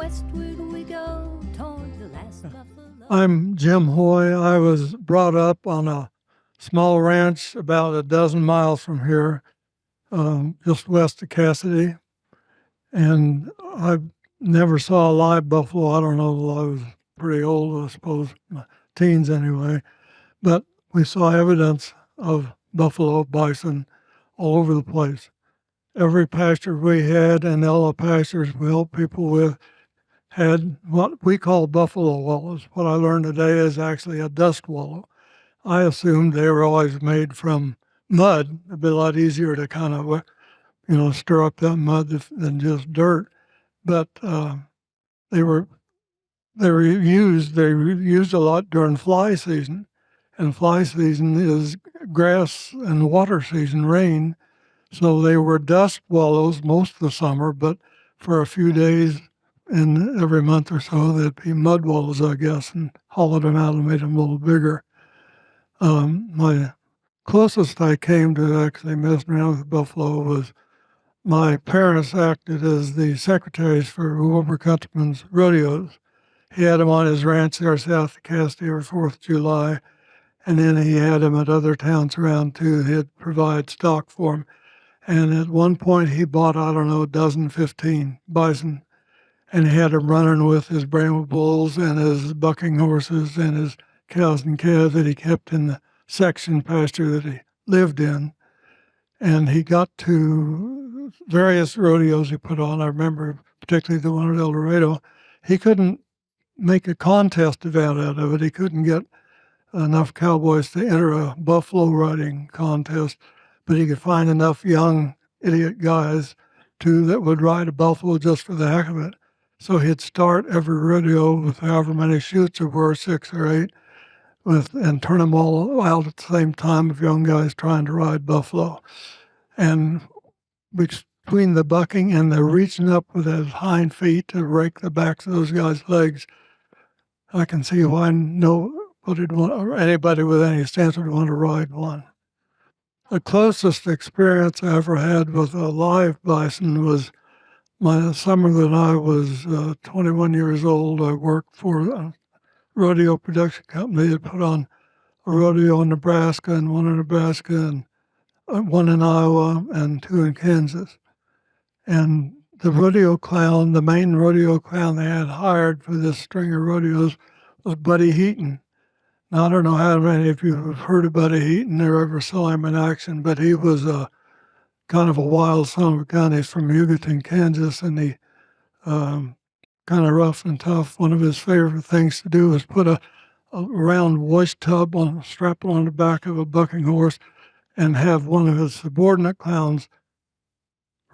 westward we go toward the last buffalo. I'm Jim Hoy. I was brought up on a small ranch about a dozen miles from here, just west of Cassidy. And I never saw a live buffalo. I don't know, I was pretty old, I suppose, my teens anyway. But we saw evidence of buffalo, bison all over the place. Every pasture we had and all the pastures we helped people with had what we call buffalo wallows. What I learned today is actually a dust wallow. I assumed they were always made from mud. It'd be a lot easier to kind of, stir up that mud than just dirt. But they were they were used a lot during fly season, and fly season is grass and water season, rain. So they were dust wallows most of the summer, but for a few days in every month or so, there'd be mud wallows, I guess, and hollowed them out and made them a little bigger. My closest I came to actually messing around with buffalo was my parents acted as the secretaries for Wilbur Countryman's rodeos. He had them on his ranch there south of Cassidy every 4th of July, and then he had them at other towns around too. He'd provide stock for them. And at one point he bought, I don't know, a dozen, 15 bison, and he had them running with his Brahma bulls and his bucking horses and his cows and calves that he kept in the section pasture that he lived in. And he got to various rodeos he put on. I remember particularly the one at El Dorado. He couldn't make a contest event out of it. He couldn't get enough cowboys to enter a buffalo riding contest, but he could find enough young idiot guys that would ride a buffalo just for the heck of it. So he'd start every rodeo with however many chutes there were, 6 or 8, and turn them all out at the same time of young guys trying to ride buffalo. And between the bucking and the reaching up with his hind feet to rake the backs of those guys' legs, I can see why anybody with any sense would want to ride one. The closest experience I ever had with a live bison was my summer that I was 21 years old. I worked for a rodeo production company that put on a rodeo in Nebraska and one in Nebraska and one in Iowa and 2 in Kansas. And the main rodeo clown they had hired for this string of rodeos was Buddy Heaton. Now, I don't know how many of you have heard of Buddy Heaton or ever saw him in action, but he was kind of a wild son of a gun. He's from Hugoton, Kansas, and he kind of rough and tough. One of his favorite things to do was put a round wash tub strap on the back of a bucking horse and have one of his subordinate clowns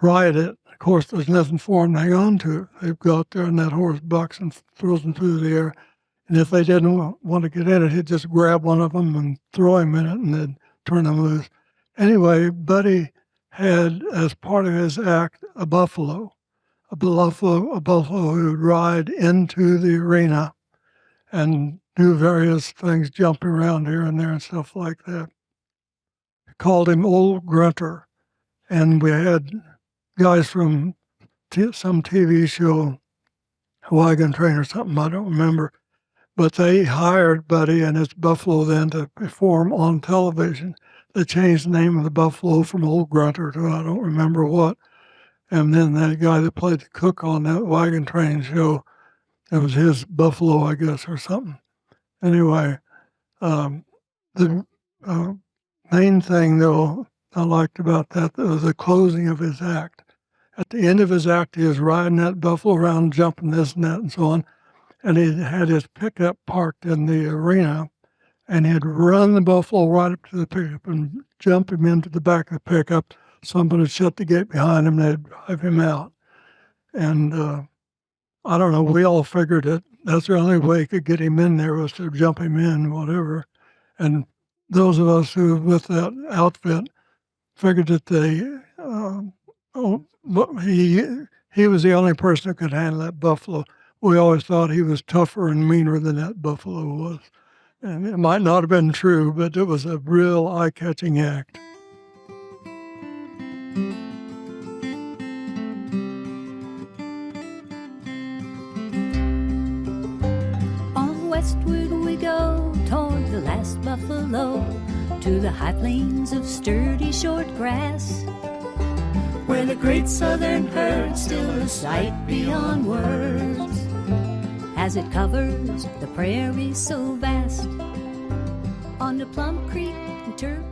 ride it. Of course, there's nothing for them to hang on to. They go out there and that horse bucks and throws them through the air. And if they didn't want to get in it, he'd just grab one of them and throw him in it and then turn them loose. Anyway, Buddy had, as part of his act, a buffalo who would ride into the arena and do various things, jumping around here and there and stuff like that. We called him Old Grunter. And we had guys from some TV show, Wagon Train or something, I don't remember. But they hired Buddy and his buffalo then to perform on television. They changed the name of the buffalo from Old Grunter to I don't remember what. And then that guy that played the cook on that Wagon Train show, it was his buffalo, I guess, or something. Anyway, the main thing, though, I liked about that was the closing of his act. At the end of his act, he was riding that buffalo around, jumping this and that and so on. And he had his pickup parked in the arena, and he'd run the buffalo right up to the pickup and jump him into the back of the pickup. Somebody would shut the gate behind him, and they'd drive him out. And I don't know, we all figured that that's the only way you could get him in there was to jump him in, whatever. And those of us who were with that outfit figured that he was the only person who could handle that buffalo. We always thought he was tougher and meaner than that buffalo was. And it might not have been true, but it was a real eye-catching act. Westward we go toward the last buffalo, to the high plains of sturdy short grass, where the great southern herd still a sight beyond words, as it covers the prairie so vast. On the Plum Creek and Turk